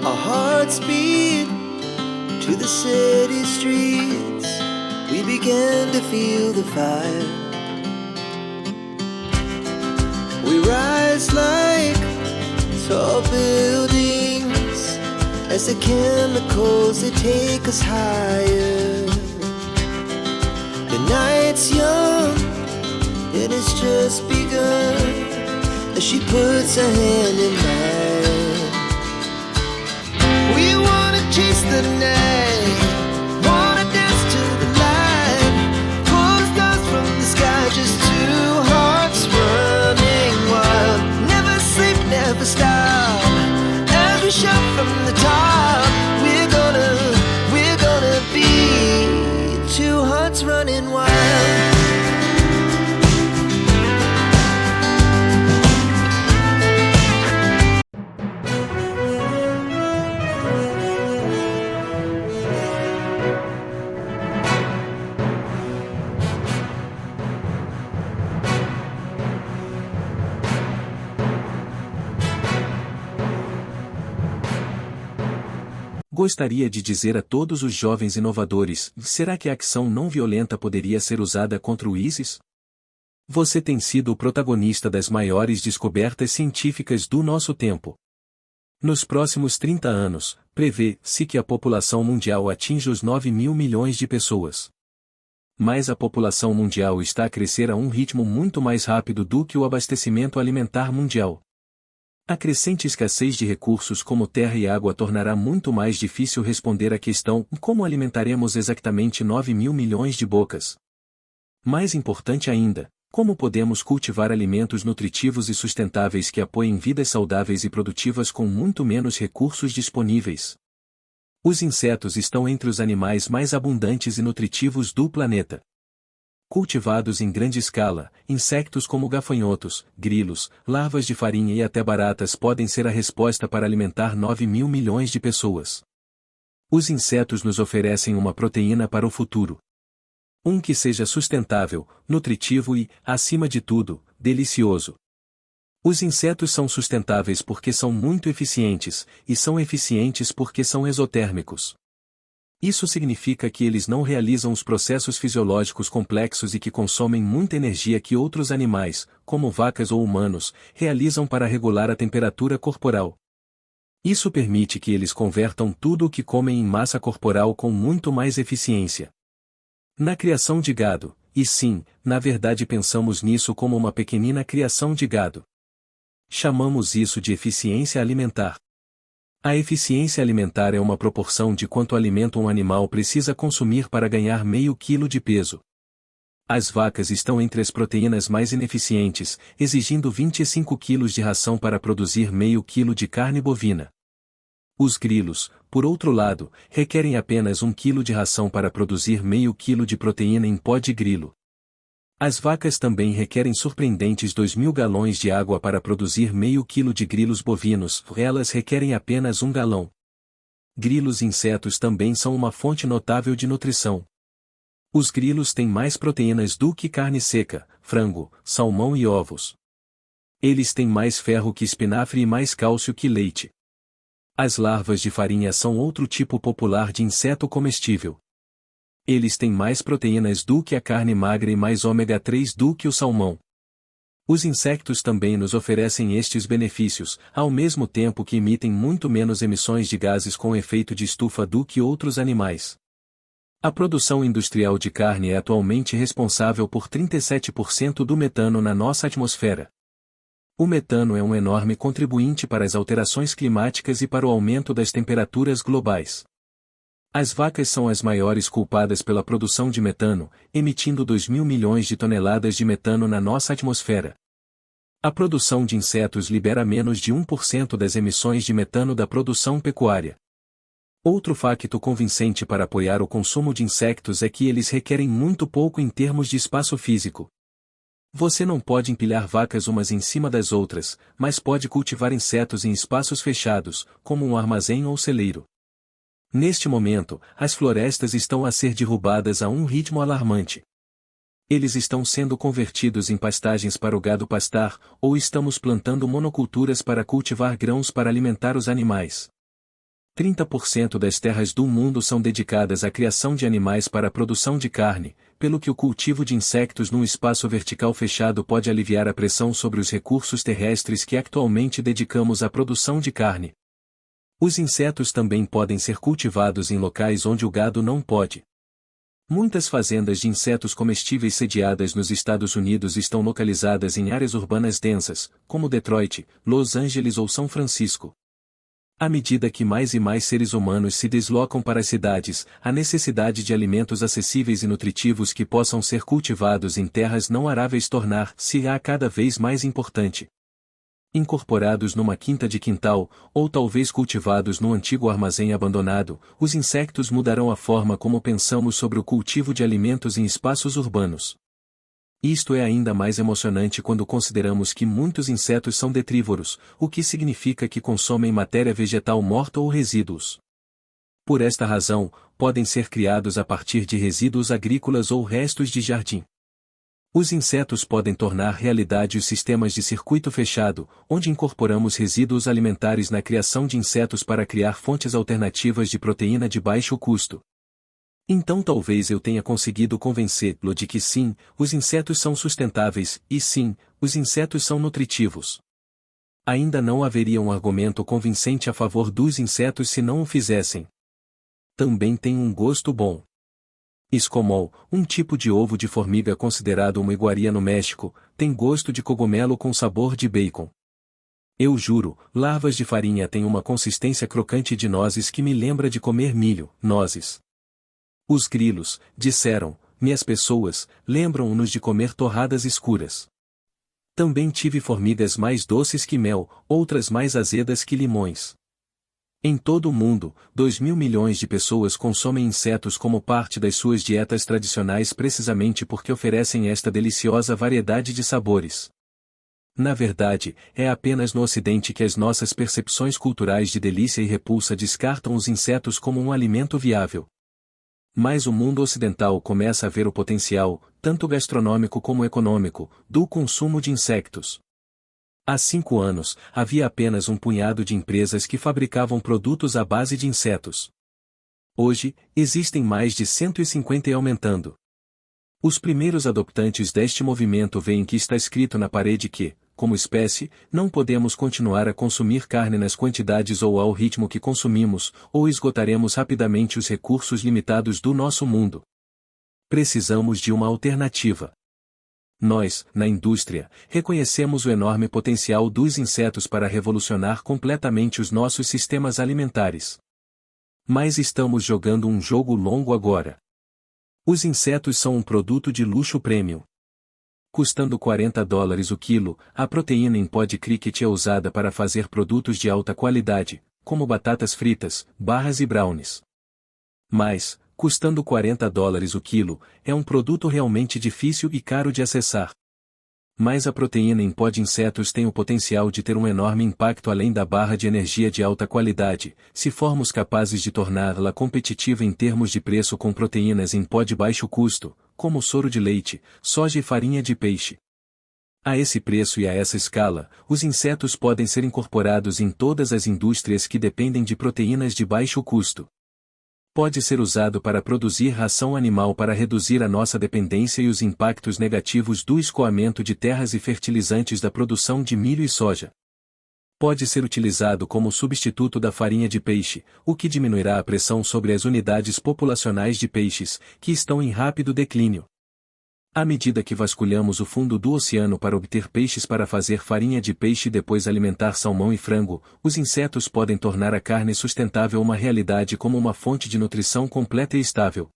Our hearts beat to the city streets. We began to feel the fire. We rise like tall buildings as the chemicals they take us higher. The night's young, it has just begun as she puts her hand in mine. We wanna chase the night, wanna dance to the light, pull the stars from the sky, just two hearts running wild. Never sleep, never stop, as we shout from the top. We're gonna be two hearts running wild. Gostaria de dizer a todos os jovens inovadores, será que a ação não violenta poderia ser usada contra o ISIS? Você tem sido o protagonista das maiores descobertas científicas do nosso tempo. Nos próximos 30 anos, prevê-se que a população mundial atinja os 9 mil milhões de pessoas. Mas a população mundial está a crescer a um ritmo muito mais rápido do que o abastecimento alimentar mundial. A crescente escassez de recursos como terra e água tornará muito mais difícil responder à questão como alimentaremos exatamente 9 mil milhões de bocas. Mais importante ainda, como podemos cultivar alimentos nutritivos e sustentáveis que apoiem vidas saudáveis e produtivas com muito menos recursos disponíveis? Os insetos estão entre os animais mais abundantes e nutritivos do planeta. Cultivados em grande escala, insectos como gafanhotos, grilos, larvas de farinha e até baratas podem ser a resposta para alimentar 9 mil milhões de pessoas. Os insetos nos oferecem uma proteína para o futuro. Um que seja sustentável, nutritivo e, acima de tudo, delicioso. Os insetos são sustentáveis porque são muito eficientes, e são eficientes porque são exotérmicos. Isso significa que eles não realizam os processos fisiológicos complexos e que consomem muita energia que outros animais, como vacas ou humanos, realizam para regular a temperatura corporal. Isso permite que eles convertam tudo o que comem em massa corporal com muito mais eficiência. Na criação de gado, e sim, na verdade pensamos nisso como uma pequenina criação de gado. Chamamos isso de eficiência alimentar. A eficiência alimentar é uma proporção de quanto alimento um animal precisa consumir para ganhar meio quilo de peso. As vacas estão entre as proteínas mais ineficientes, exigindo 25 quilos de ração para produzir meio quilo de carne bovina. Os grilos, por outro lado, requerem apenas 1 quilo de ração para produzir meio quilo de proteína em pó de grilo. As vacas também requerem surpreendentes 2.000 galões de água para produzir meio quilo de grilos bovinos, elas requerem apenas 1 galão. Grilos e insetos também são uma fonte notável de nutrição. Os grilos têm mais proteínas do que carne seca, frango, salmão e ovos. Eles têm mais ferro que espinafre e mais cálcio que leite. As larvas de farinha são outro tipo popular de inseto comestível. Eles têm mais proteínas do que a carne magra e mais ômega 3 do que o salmão. Os insectos também nos oferecem estes benefícios, ao mesmo tempo que emitem muito menos emissões de gases com efeito de estufa do que outros animais. A produção industrial de carne é atualmente responsável por 37% do metano na nossa atmosfera. O metano é um enorme contribuinte para as alterações climáticas e para o aumento das temperaturas globais. As vacas são as maiores culpadas pela produção de metano, emitindo 2.000 milhões de toneladas de metano na nossa atmosfera. A produção de insetos libera menos de 1% das emissões de metano da produção pecuária. Outro facto convincente para apoiar o consumo de insectos é que eles requerem muito pouco em termos de espaço físico. Você não pode empilhar vacas umas em cima das outras, mas pode cultivar insetos em espaços fechados, como um armazém ou celeiro. Neste momento, as florestas estão a ser derrubadas a um ritmo alarmante. Eles estão sendo convertidos em pastagens para o gado pastar, ou estamos plantando monoculturas para cultivar grãos para alimentar os animais. 30% das terras do mundo são dedicadas à criação de animais para a produção de carne, pelo que o cultivo de insectos num espaço vertical fechado pode aliviar a pressão sobre os recursos terrestres que atualmente dedicamos à produção de carne. Os insetos também podem ser cultivados em locais onde o gado não pode. Muitas fazendas de insetos comestíveis sediadas nos Estados Unidos estão localizadas em áreas urbanas densas, como Detroit, Los Angeles ou São Francisco. À medida que mais e mais seres humanos se deslocam para as cidades, a necessidade de alimentos acessíveis e nutritivos que possam ser cultivados em terras não aráveis tornar-se-á cada vez mais importante. Incorporados numa quinta de quintal, ou talvez cultivados num antigo armazém abandonado, os insectos mudarão a forma como pensamos sobre o cultivo de alimentos em espaços urbanos. Isto é ainda mais emocionante quando consideramos que muitos insetos são detrívoros, o que significa que consomem matéria vegetal morta ou resíduos. Por esta razão, podem ser criados a partir de resíduos agrícolas ou restos de jardim. Os insetos podem tornar realidade os sistemas de circuito fechado, onde incorporamos resíduos alimentares na criação de insetos para criar fontes alternativas de proteína de baixo custo. Então talvez eu tenha conseguido convencê-lo de que sim, os insetos são sustentáveis, e sim, os insetos são nutritivos. Ainda não haveria um argumento convincente a favor dos insetos se não o fizessem. Também tem um gosto bom. Escomol, um tipo de ovo de formiga considerado uma iguaria no México, tem gosto de cogumelo com sabor de bacon. Eu juro, larvas de farinha têm uma consistência crocante de nozes que me lembra de comer milho, nozes. Os grilos, disseram-me as pessoas, lembram-nos de comer torradas escuras. Também tive formigas mais doces que mel, outras mais azedas que limões. Em todo o mundo, 2.000 milhões de pessoas consomem insetos como parte das suas dietas tradicionais precisamente porque oferecem esta deliciosa variedade de sabores. Na verdade, é apenas no Ocidente que as nossas percepções culturais de delícia e repulsa descartam os insetos como um alimento viável. Mas o mundo ocidental começa a ver o potencial, tanto gastronômico como econômico, do consumo de insectos. Há 5 anos, havia apenas um punhado de empresas que fabricavam produtos à base de insetos. Hoje, existem mais de 150 e aumentando. Os primeiros adoptantes deste movimento veem que está escrito na parede que, como espécie, não podemos continuar a consumir carne nas quantidades ou ao ritmo que consumimos, ou esgotaremos rapidamente os recursos limitados do nosso mundo. Precisamos de uma alternativa. Nós, na indústria, reconhecemos o enorme potencial dos insetos para revolucionar completamente os nossos sistemas alimentares. Mas estamos jogando um jogo longo agora. Os insetos são um produto de luxo premium. Custando $40 o quilo, a proteína em pó de cricket é usada para fazer produtos de alta qualidade, como batatas fritas, barras e brownies. Mas, custando $40 o quilo, é um produto realmente difícil e caro de acessar. Mas a proteína em pó de insetos tem o potencial de ter um enorme impacto além da barra de energia de alta qualidade, se formos capazes de torná-la competitiva em termos de preço com proteínas em pó de baixo custo, como soro de leite, soja e farinha de peixe. A esse preço e a essa escala, os insetos podem ser incorporados em todas as indústrias que dependem de proteínas de baixo custo. Pode ser usado para produzir ração animal para reduzir a nossa dependência e os impactos negativos do escoamento de terras e fertilizantes da produção de milho e soja. Pode ser utilizado como substituto da farinha de peixe, o que diminuirá a pressão sobre as unidades populacionais de peixes, que estão em rápido declínio. À medida que vasculhamos o fundo do oceano para obter peixes para fazer farinha de peixe e depois alimentar salmão e frango, os insetos podem tornar a carne sustentável uma realidade como uma fonte de nutrição completa e estável.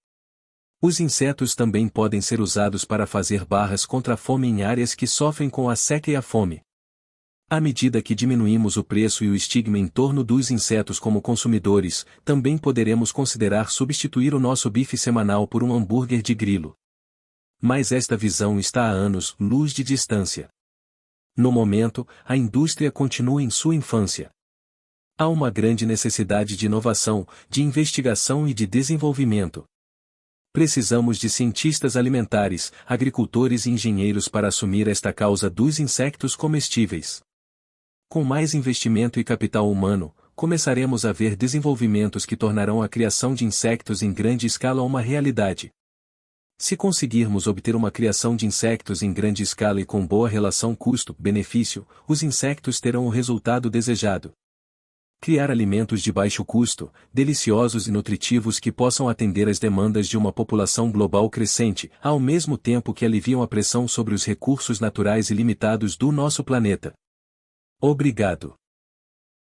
Os insetos também podem ser usados para fazer barras contra a fome em áreas que sofrem com a seca e a fome. À medida que diminuímos o preço e o estigma em torno dos insetos como consumidores, também poderemos considerar substituir o nosso bife semanal por um hambúrguer de grilo. Mas esta visão está a anos-luz de distância. No momento, a indústria continua em sua infância. Há uma grande necessidade de inovação, de investigação e de desenvolvimento. Precisamos de cientistas alimentares, agricultores e engenheiros para assumir esta causa dos insectos comestíveis. Com mais investimento e capital humano, começaremos a ver desenvolvimentos que tornarão a criação de insectos em grande escala uma realidade. Se conseguirmos obter uma criação de insectos em grande escala e com boa relação custo-benefício, os insectos terão o resultado desejado. Criar alimentos de baixo custo, deliciosos e nutritivos que possam atender às demandas de uma população global crescente, ao mesmo tempo que aliviam a pressão sobre os recursos naturais ilimitados do nosso planeta. Obrigado.